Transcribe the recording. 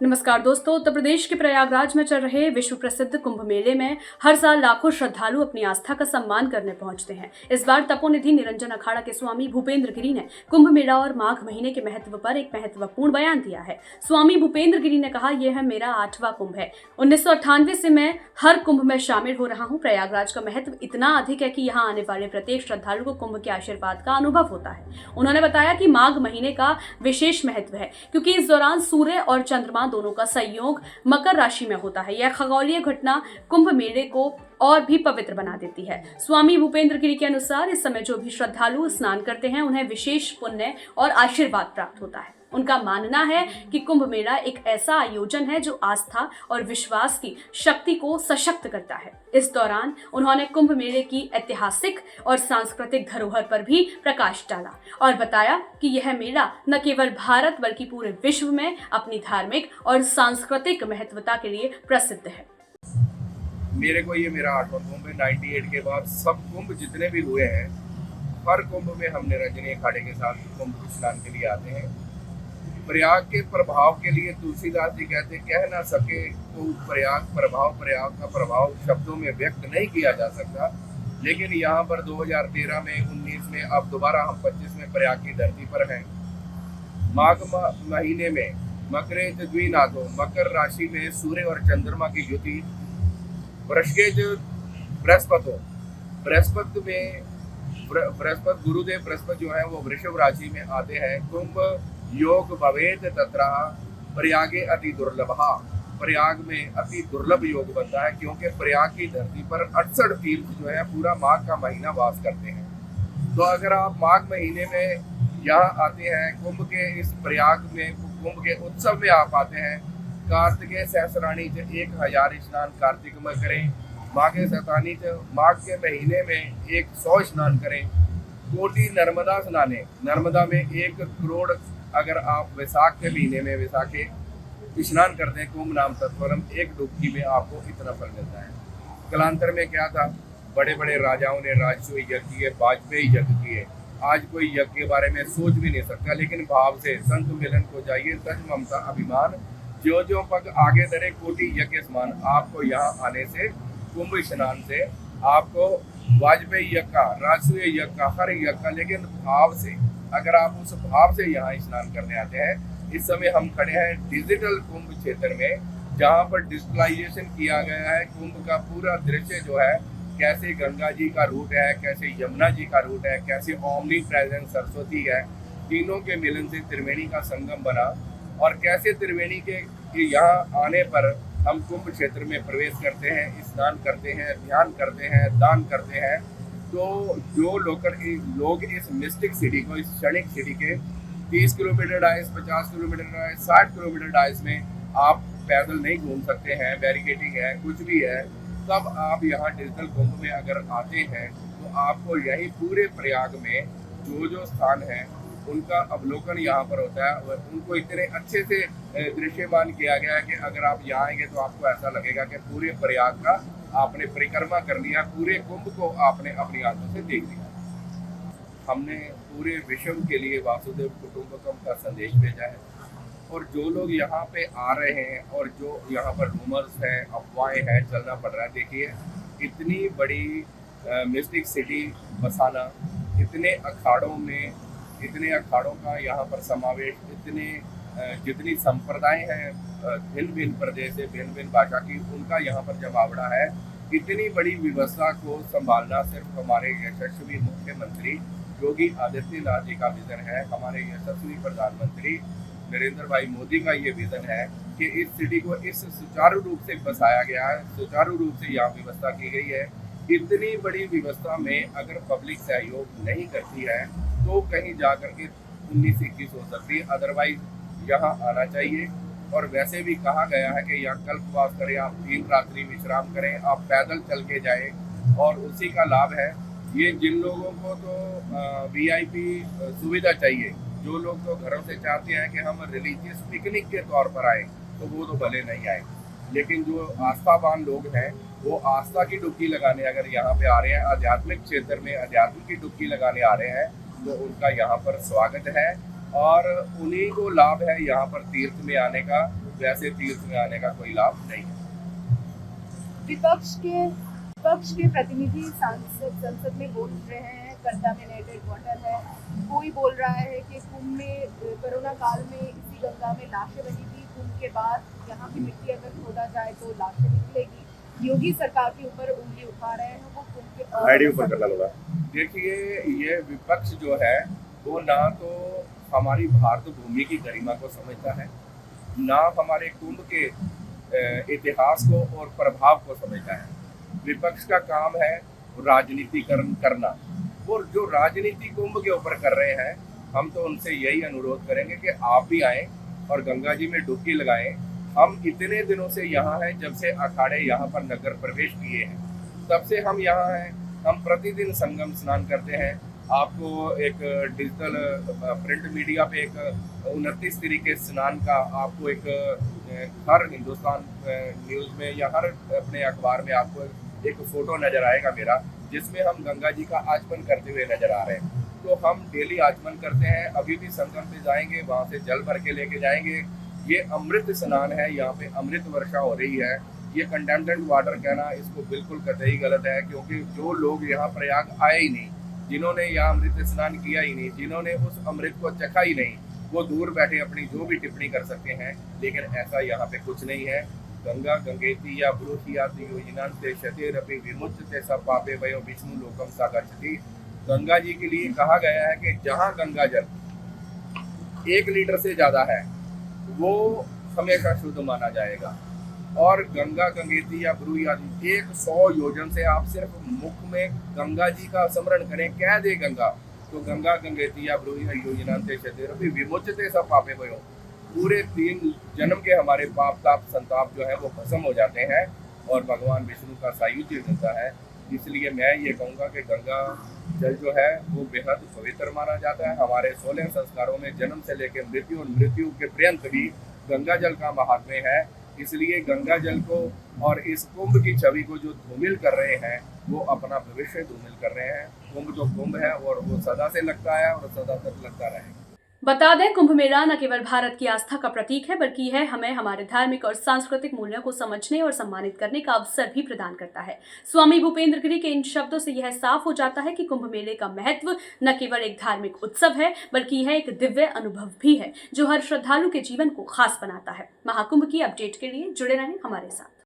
नमस्कार दोस्तों। उत्तर प्रदेश के प्रयागराज में चल रहे विश्व प्रसिद्ध कुंभ मेले में हर साल लाखों श्रद्धालु अपनी आस्था का सम्मान करने पहुंचते हैं। इस बार तपोनिधि निरंजन अखाड़ा के स्वामी भूपेंद्र गिरी ने कुंभ मेला और माघ महीने के महत्व पर एक महत्वपूर्ण बयान दिया है। स्वामी भूपेंद्र गिरी ने कहा, यह है मेरा 8वां कुंभ है। 1998 से मैं हर कुंभ में शामिल हो रहा हूँ। प्रयागराज का महत्व इतना अधिक है कि यहाँ आने वाले प्रत्येक श्रद्धालु को कुंभ के आशीर्वाद का अनुभव होता है। उन्होंने बताया कि माघ महीने का विशेष महत्व है क्योंकि इस दौरान सूर्य और चंद्रमा दोनों का संयोग मकर राशि में होता है। यह खगोलीय घटना कुंभ मेले को और भी पवित्र बना देती है। स्वामी भूपेंद्र गिरी के अनुसार इस समय जो भी श्रद्धालु स्नान करते हैं उन्हें विशेष पुण्य और आशीर्वाद प्राप्त होता है। उनका मानना है कि कुंभ मेला एक ऐसा आयोजन है जो आस्था और विश्वास की शक्ति को सशक्त करता है। इस दौरान उन्होंने कुंभ मेले की ऐतिहासिक और सांस्कृतिक धरोहर पर भी प्रकाश डाला और बताया कि यह मेला न केवल भारत बल्कि पूरे विश्व में अपनी धार्मिक और सांस्कृतिक महत्वता के लिए प्रसिद्ध है। मेरे को ये मेरा 8वां कुंभ है। 98 के बाद सब कुंभ जितने भी हुए हैं, हर कुंभ में हम निरंजनी अखाड़े के साथ कुंभ स्नान के लिए आते हैं। प्रयाग के प्रभाव के लिए तुलसीदास जी कहते, कह ना सके तो प्रयाग का प्रभाव शब्दों में व्यक्त नहीं किया जा सकता। लेकिन यहाँ पर 2013 में, 19 में, अब दोबारा हम 25 में प्रयाग की धरती पर हैं। माघ महीने में मकरे द्विनाथो, मकर राशि में सूर्य और चंद्रमा की युति, वृषकेज बृहस्पति गुरुदेव बृहस्पति जो है वो वृषभ राशि में आते हैं। कुंभ योग भवेद तत्र प्रयागे अति दुर्लभा, प्रयाग में अति दुर्लभ योग बनता है क्योंकि प्रयाग की धरती पर 68 तीर्थ जो है पूरा माघ का महीना वास करते हैं। तो अगर आप माघ महीने में यहाँ आते हैं, कुंभ के इस प्रयाग में, कुंभ के उत्सव में आप आते हैं, कार्तिकेय सहस्राणी 1000 स्नान कार्तिक में करें, माघे शतानी माघ के महीने में 100 स्नान करें, कोटि नर्मदा स्नाने, नर्मदा में 1 करोड़ अगर आप वैसाख के महीने में वैसाखे स्नान करते हैं कुंभ नाम तत्वरम, 1 डुबकी में आपको इतना फल मिलता है। कालांतर में क्या था, बड़े बड़े राजाओं ने राजसूय यज्ञ किए, वाजपेयी यज्ञ किए। आज कोई यज्ञ के बारे में सोच भी नहीं सकता, लेकिन भाव से संत मिलन को जाइए, तज ममता अभिमान, जो जो पग आगे धरे कोटि यज्ञ समान। आपको यहाँ आने से, कुंभ स्नान से आपको वाजपेयी यज्ञ का, राजसूय यज्ञ का, हर यज्ञ का, लेकिन भाव से, अगर आप उस भाव से यहाँ स्नान करने आते हैं। इस समय हम खड़े हैं डिजिटल कुंभ क्षेत्र में, जहाँ पर डिजिटलाइजेशन किया गया है। कुंभ का पूरा दृश्य जो है, कैसे गंगा जी का रूट है, कैसे यमुना जी का रूट है, कैसे ओमनी प्रेजेंट सरस्वती है, तीनों के मिलन से त्रिवेणी का संगम बना, और कैसे त्रिवेणी के यहाँ आने पर हम कुंभ क्षेत्र में प्रवेश करते हैं, स्नान करते हैं, ध्यान करते हैं, दान करते हैं। तो जो लोग इस मिस्टिक सिटी को, इस क्षणिक सिटी के 30 kilometre dice, 50 kilometre dice, 60 kilometre dice में आप पैदल नहीं घूम सकते हैं, बैरिकेडिंग है, कुछ भी है, तब आप यहाँ डिजिटल कुंभ में अगर आते हैं तो आपको यही पूरे प्रयाग में जो स्थान है उनका अवलोकन यहाँ पर होता है। और उनको इतने अच्छे से दृश्यमान किया गया है कि अगर आप यहाँ आएंगे तो आपको ऐसा लगेगा कि पूरे प्रयाग का आपने परिक्रमा कर लिया, पूरे कुंभ को आपने अपनी आंखों से देख लिया। हमने पूरे विश्व के लिए वासुदेव कुटुंबकम का संदेश भेजा है, और जो लोग यहाँ पे आ रहे हैं और जो यहाँ पर रूमर्स हैं, अफवाहें हैं, चलना पड़ रहा है। देखिए, इतनी बड़ी मिस्टिक सिटी बसाना, इतने अखाड़ों का यहाँ पर समावेश, जितनी संप्रदाय हैं, भिन्न भिन्न प्रदेश से, भिन्न भिन्न भाषा की, उनका यहाँ पर जमावड़ा है। इतनी बड़ी व्यवस्था को संभालना सिर्फ हमारे यशस्वी मुख्यमंत्री योगी आदित्यनाथ जी का विजन है। हमारे यशस्वी प्रधानमंत्री नरेंद्र भाई मोदी का ये विजन है कि इस सिटी को इस सुचारू रूप से बसाया गया है, सुचारू रूप से यहाँ व्यवस्था की गई है। इतनी बड़ी व्यवस्था में अगर पब्लिक सहयोग नहीं करती है तो कहीं जाकर के 19-21 हो सकती है। अदरवाइज यहाँ आना चाहिए। और वैसे भी कहा गया है कि यहाँ कल्पवास करें, आप 3 रात्रि विश्राम करें, आप पैदल चल के जाएं, और उसी का लाभ है। ये जिन लोगों को तो वीआईपी सुविधा चाहिए, जो लोग तो घरों से चाहते हैं कि हम रिलीजियस पिकनिक के तौर पर आए, तो वो तो भले नहीं आए, लेकिन जो आस्थावान लोग हैं वो आस्था की डुबकी लगाने अगर यहाँ पे आ रहे हैं, आध्यात्मिक क्षेत्र में अध्यात्म की डुबकी लगाने आ रहे हैं, तो उनका यहाँ पर स्वागत है। और उन्हीं को लाभ है यहाँ पर तीर्थ में आने का, वैसे तीर्थ में आने का कोई लाभ नहीं है। विपक्ष के प्रतिनिधि सांसद संसद में बोल रहे हैं कंटामिनेटेड वाटर है, कोई बोल रहा है कि कुंभ में कोरोना काल में इसी गंगा में लाशें बनी थी, कुंभ के बाद यहाँ की मिट्टी अगर खोदा जाए तो लाशें निकलेगी। योगी सरकार के ऊपर उंगली उठा रहे हैं, वो कुंभ के देखिए, ये विपक्ष जो है वो ना तो हमारी भारत भूमि की गरिमा को समझता है, ना हमारे कुंभ के इतिहास को और प्रभाव को समझता है। विपक्ष का काम है राजनीतिकरण करना, और जो राजनीति कुंभ के ऊपर कर रहे हैं, हम तो उनसे यही अनुरोध करेंगे कि आप भी आएं और गंगा जी में डुबकी लगाएं। हम इतने दिनों से यहाँ हैं, जब से अखाड़े यहाँ पर नगर प्रवेश किए हैं तब से हम यहाँ हैं। हम प्रतिदिन संगम स्नान करते हैं। आपको एक डिजिटल प्रिंट मीडिया पे एक 29 तरीके स्नान का आपको एक हर हिंदुस्तान न्यूज़ में या हर अपने अखबार में आपको एक फोटो नजर आएगा मेरा, जिसमें हम गंगा जी का आचमन करते हुए नजर आ रहे हैं। तो हम डेली आचमन करते हैं, अभी भी संगम पे जाएंगे, वहाँ से जल भर के लेके जाएंगे। ये अमृत स्नान है, यहाँ पे अमृत वर्षा हो रही है। ये कंटेमिनेटेड वाटर कहना इसको बिल्कुल कतई गलत है, क्योंकि जो लोग यहाँ प्रयाग आए ही नहीं, जिन्होंने यहाँ अमृत स्नान किया ही नहीं, जिन्होंने उस अमृत को चखा ही नहीं, वो दूर बैठे अपनी जो भी टिप्पणी कर सकते हैं, लेकिन ऐसा यहाँ पे कुछ नहीं है। गंगा गंगेति या ब्रूहियाति योजनान्ते शतेरपि विमुच्यते सब पापे वयो विष्णु लोकम सागच्छति। गंगा जी के लिए कहा गया है कि जहाँ गंगा जल 1 लीटर से ज्यादा है वो हमेशा शुद्ध माना जाएगा। और गंगा गंगेति या ब्रूहियाति 100 योजन से आप सिर्फ मुख में गंगा जी का स्मरण करें, कह दे गंगा, तो गंगा गंगेति या ब्रूहिया योजनान्ते शतेरपि विमुच्यते सब पापे वयो, पूरे 3 जन्म के हमारे पाप ताप संताप जो है वो खत्म हो जाते हैं और भगवान विष्णु का सायुज्य मिलता है। इसलिए मैं ये कहूँगा कि गंगा जल जो है वो बेहद पवित्र माना जाता है। हमारे 16 संस्कारों में जन्म से लेकर मृत्यु और मृत्यु के पर्यंत भी गंगा जल का महात्म्य है। इसलिए गंगा जल को और इस कुंभ की छवि को जो धूमिल कर रहे हैं, वो अपना भविष्य धूमिल कर रहे हैं। कुंभ जो कुंभ है और वो सदा से लगता है और सदा तक लगता रहेगा। बता दें, कुंभ मेला न केवल भारत की आस्था का प्रतीक है, बल्कि यह हमें हमारे धार्मिक और सांस्कृतिक मूल्यों को समझने और सम्मानित करने का अवसर भी प्रदान करता है। स्वामी भूपेंद्र गिरी के इन शब्दों से यह साफ हो जाता है कि कुंभ मेले का महत्व न केवल एक धार्मिक उत्सव है, बल्कि यह एक दिव्य अनुभव भी है, जो हर श्रद्धालु के जीवन को खास बनाता है। महाकुंभ की अपडेट के लिए जुड़े रहें हमारे साथ।